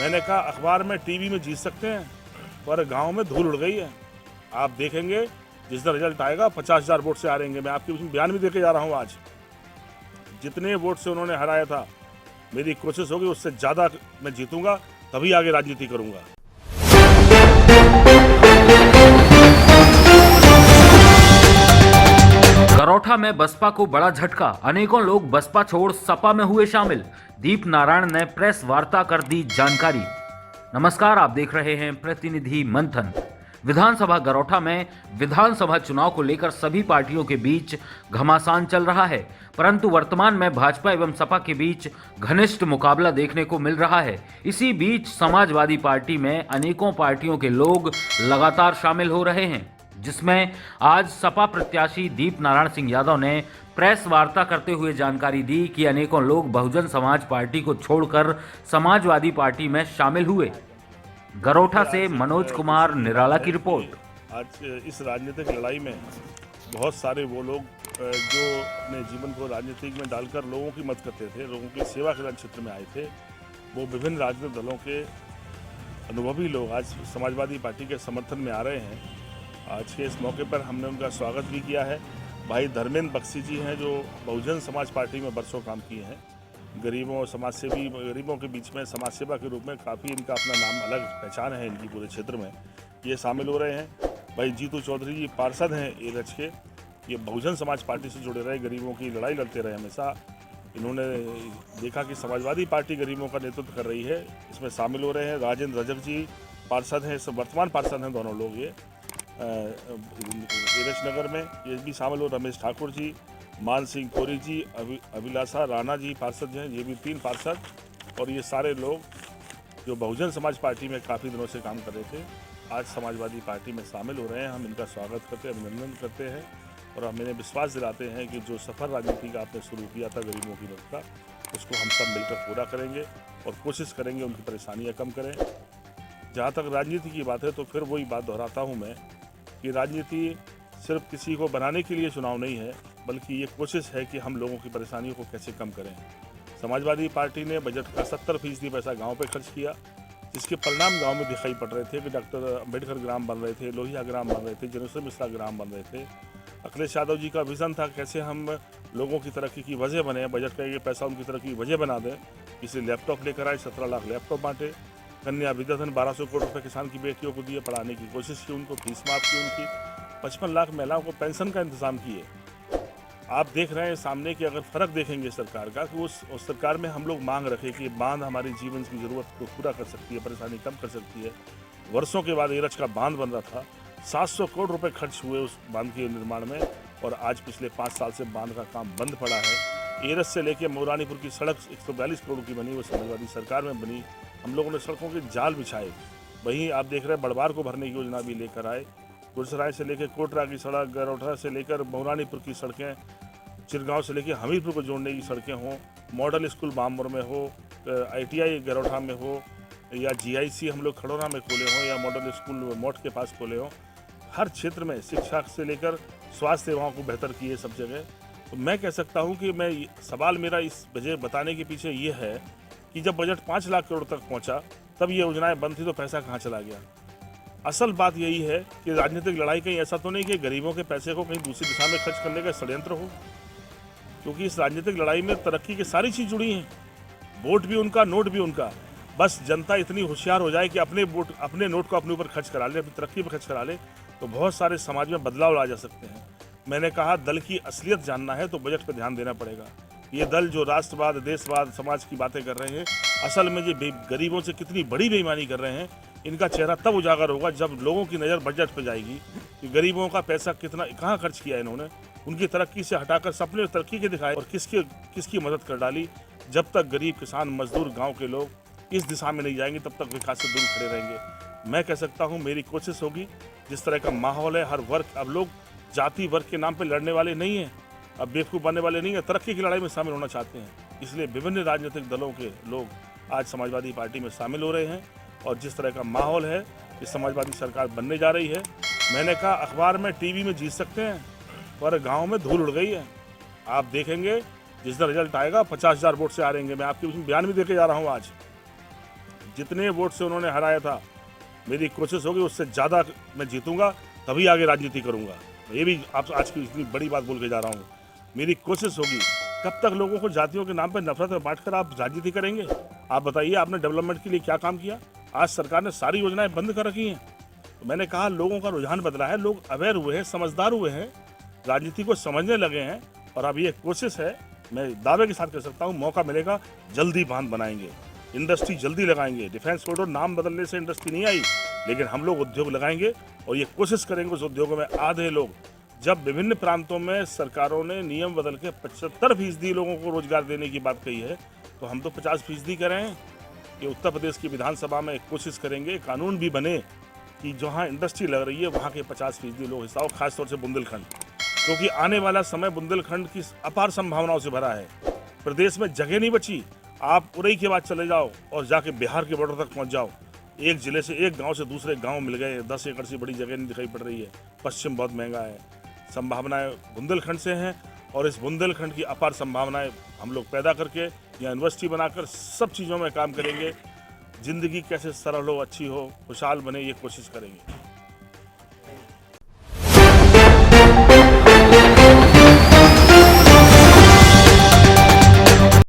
मैंने कहा अखबार में टीवी में जीत सकते हैं पर गांव में धूल उड़ गई है। आप देखेंगे जिस दिन रिजल्ट आएगा 50,000 वोट से हारेंगे। मैं आपके उसमें बयान भी देके जा रहा हूं। आज जितने वोट से उन्होंने हराया था, मेरी कोशिश होगी उससे ज़्यादा मैं जीतूंगा, तभी आगे राजनीति करूंगा। गरौठा में बसपा को बड़ा झटका, अनेकों लोग बसपा छोड़ सपा में हुए शामिल। दीप नारायण ने प्रेस वार्ता कर दी जानकारी। नमस्कार, आप देख रहे हैं प्रतिनिधि मंथन। विधानसभा गरौठा में विधानसभा चुनाव को लेकर सभी पार्टियों के बीच घमासान चल रहा है, परंतु वर्तमान में भाजपा एवं सपा के बीच घनिष्ठ मुकाबला देखने को मिल रहा है। इसी बीच समाजवादी पार्टी में अनेकों पार्टियों के लोग लगातार शामिल हो रहे हैं, जिसमें आज सपा प्रत्याशी दीप नारायण सिंह यादव ने प्रेस वार्ता करते हुए जानकारी दी कि अनेकों लोग बहुजन समाज पार्टी को छोड़कर समाजवादी पार्टी में शामिल हुए। गरौठा से मनोज कुमार निराला की रिपोर्ट। आज इस राजनीतिक लड़ाई में बहुत सारे वो लोग जो अपने जीवन को राजनीतिक में डालकर लोगों की मदद करते थे, लोगों की सेवा के क्षेत्र में आए थे, वो विभिन्न राजनीतिक दलों के अनुभवी लोग आज समाजवादी पार्टी के समर्थन में आ रहे हैं। आज के इस मौके पर हमने उनका स्वागत भी किया है। भाई धर्मेंद्र बख्शी जी हैं जो बहुजन समाज पार्टी में बरसों काम किए हैं। गरीबों समाजसेवी, गरीबों के बीच में समाज सेवा के रूप में काफ़ी इनका अपना नाम, अलग पहचान है इनकी पूरे क्षेत्र में। ये शामिल हो रहे हैं। भाई जीतू चौधरी जी पार्षद हैं एलएच के, ये बहुजन समाज पार्टी से जुड़े रहे, गरीबों की लड़ाई लड़ते रहे हमेशा। इन्होंने देखा कि समाजवादी पार्टी गरीबों का नेतृत्व कर रही है, इसमें शामिल हो रहे हैं। राजेंद्र रजक जी पार्षद हैं, वर्तमान पार्षद हैं दोनों लोग, ये एलएच नगर में ये भी शामिल हो। रमेश ठाकुर जी, मान सिंह कोरी जी, अभिलाषा राणा जी पार्षद हैं, ये भी 3 पार्षद। और ये सारे लोग जो बहुजन समाज पार्टी में काफ़ी दिनों से काम कर रहे थे, आज समाजवादी पार्टी में शामिल हो रहे हैं। हम इनका स्वागत करते हैं, अभिनंदन करते हैं और हम इन्हें विश्वास दिलाते हैं कि जो सफर राजनीति का आपने शुरू किया था गरीबों की मदद का, उसको हम सब मिलकर पूरा करेंगे और कोशिश करेंगे उनकी परेशानियाँ कम करें। जहाँ तक राजनीति की बात है तो फिर वही बात दोहराता हूँ मैं कि राजनीति सिर्फ किसी को बनाने के लिए चुनाव नहीं है, बल्कि ये कोशिश है कि हम लोगों की परेशानियों को कैसे कम करें। समाजवादी पार्टी ने बजट का 70% पैसा गांव पे खर्च किया, जिसके परिणाम गांव में दिखाई पड़ रहे थे कि डॉक्टर अम्बेडकर ग्राम बन रहे थे, लोहिया ग्राम बन रहे थे, जनोसर मिश्रा ग्राम बन रहे थे। अखिलेश यादव जी का विजन था कैसे हम लोगों की तरक्की की वजह बने, बजट का ये पैसा उनकी तरक्की की वजह बना दें। इसलिए लैपटॉप लेकर आए, 17 लाख लैपटॉप बांटे। कन्या विद्याधन 1200 करोड़ रुपये किसान की बेटियों को दिए, पढ़ाने की कोशिश की, उनको फीस माफ की उनकी। 55 लाख महिलाओं को पेंशन का इंतजाम किए। आप देख रहे हैं सामने कि अगर फ़र्क देखेंगे सरकार का, तो उस सरकार में हम लोग मांग रखे कि बांध हमारी जीवन की ज़रूरत को पूरा कर सकती है, परेशानी कम कर सकती है। वर्षों के बाद एरच का बांध बन रहा था, 700 करोड़ रुपए खर्च हुए उस बांध के निर्माण में, और आज पिछले 5 साल से बांध का काम बंद पड़ा है। एरच से लेकर मौरानीपुर की सड़क 142 करोड़ की बनी, वो समाजवादी सरकार में बनी। हम लोगों ने सड़कों के जाल बिछाए। वहीं आप देख रहे हैं बड़वार को भरने की योजना भी लेकर आए। गुरसराय से लेकर कोटरा की सड़क, गरौठा से लेकर मौरानीपुर की सड़कें, चिरगांव से लेकर हमीरपुर को जोड़ने की सड़कें हों, मॉडल स्कूल बामपुर में हो, ITI गरौठा में हो, या GIC हम लोग खड़ौरा में खोले हों, या मॉडल स्कूल मोट के पास खोले हों, हर क्षेत्र में शिक्षा से लेकर स्वास्थ्य सेवाओं को बेहतर किए सब जगह। तो मैं कह सकता हूँ कि मैं सवाल मेरा इस वजह बताने के पीछे ये है कि जब बजट 5 लाख करोड़ तक पहुँचा, तब ये योजनाएँ बंद थी, तो पैसा कहाँ चला गया। असल बात यही है कि राजनीतिक लड़ाई कहीं ऐसा तो नहीं कि गरीबों के पैसे को कहीं दूसरी दिशा में खर्च करने का षड्यंत्र हो, क्योंकि इस राजनीतिक लड़ाई में तरक्की की सारी चीज़ जुड़ी हैं। वोट भी उनका, नोट भी उनका। बस जनता इतनी होशियार हो जाए कि अपने वोट, अपने नोट को अपने ऊपर खर्च करा ले, अपनी तरक्की पर खर्च करा ले, तो बहुत सारे समाज में बदलाव ला जा सकते हैं। मैंने कहा दल की असलियत जानना है तो बजट पर ध्यान देना पड़ेगा। ये दल जो राष्ट्रवाद, देशवाद, समाज की बातें कर रहे हैं, असल में ये गरीबों से कितनी बड़ी बेईमानी कर रहे हैं, इनका चेहरा तब उजागर होगा जब लोगों की नज़र बजट पर जाएगी कि गरीबों का पैसा कितना कहाँ खर्च किया इन्होंने, उनकी तरक्की से हटाकर सपने तरक्की के दिखाए और किसकी मदद कर डाली। जब तक गरीब, किसान, मजदूर, गांव के लोग इस दिशा में नहीं जाएंगे, तब तक विकास से दूर खड़े रहेंगे। मैं कह सकता हूं मेरी कोशिश होगी, जिस तरह का माहौल है, हर वर्ग, अब लोग जाति वर्ग के नाम पर लड़ने वाले नहीं हैं, अब बेवकूफ़ बनने वाले नहीं हैं, तरक्की की लड़ाई में शामिल होना चाहते हैं। इसलिए विभिन्न राजनीतिक दलों के लोग आज समाजवादी पार्टी में शामिल हो रहे हैं और जिस तरह का माहौल है, इस समाजवादी सरकार बनने जा रही है। मैंने कहा अखबार में, टीवी में जीत सकते हैं पर गांव में धूल उड़ गई है। आप देखेंगे जिस दिन रिजल्ट आएगा 50,000 वोट से हारेंगे। मैं आपके उसमें बयान भी देके जा रहा हूँ। आज जितने वोट से उन्होंने हराया था, मेरी कोशिश होगी उससे ज़्यादा मैं जीतूंगा, तभी आगे राजनीति करूंगा। ये भी आप आज की इतनी बड़ी बात बोल के जा रहा हूँ। मेरी कोशिश होगी। कब तक लोगों को जातियों के नाम पर नफरत में बांटकर आप राजनीति करेंगे? आप बताइए, आपने डेवलपमेंट के लिए क्या काम किया? आज सरकार ने सारी योजनाएं बंद कर रखी हैं। तो मैंने कहा लोगों का रुझान बदला है, लोग अवेयर हुए हैं, समझदार हुए हैं, राजनीति को समझने लगे हैं। और अब ये कोशिश है, मैं दावे के साथ कह सकता हूँ, मौका मिलेगा जल्दी बांध बनाएंगे, इंडस्ट्री जल्दी लगाएंगे। डिफेंस कॉरिडोर नाम बदलने से इंडस्ट्री नहीं आई, लेकिन हम लोग उद्योग लगाएंगे और ये कोशिश करेंगे उस उद्योगों में आधे लोग, जब विभिन्न प्रांतों में सरकारों ने नियम बदल के 75% लोगों को रोजगार देने की बात कही है, तो हम तो 50% कह रहे हैं कि उत्तर प्रदेश की विधानसभा में कोशिश करेंगे, कानून भी बने कि जहाँ इंडस्ट्री लग रही है वहाँ के 50% लोग हिस्सा हो, खासतौर से बुंदेलखंड, क्योंकि आने वाला समय बुंदेलखंड की अपार संभावनाओं से भरा है। प्रदेश में जगह नहीं बची। आप उरई के बाद चले जाओ और जाके बिहार के बॉर्डर तक पहुंच जाओ, एक जिले से एक गांव से दूसरे गांव मिल गए, 10 एकड़ से बड़ी जगह नहीं दिखाई पड़ रही है। पश्चिम बहुत महंगा है। संभावनाएं बुंदेलखंड से हैं और इस बुंदेलखंड की अपार संभावनाएं हम लोग पैदा करके या यूनिवर्सिटी बनाकर सब चीज़ों में काम करेंगे। ज़िंदगी कैसे सरल हो, अच्छी हो, खुशहाल बने, ये कोशिश करेंगे।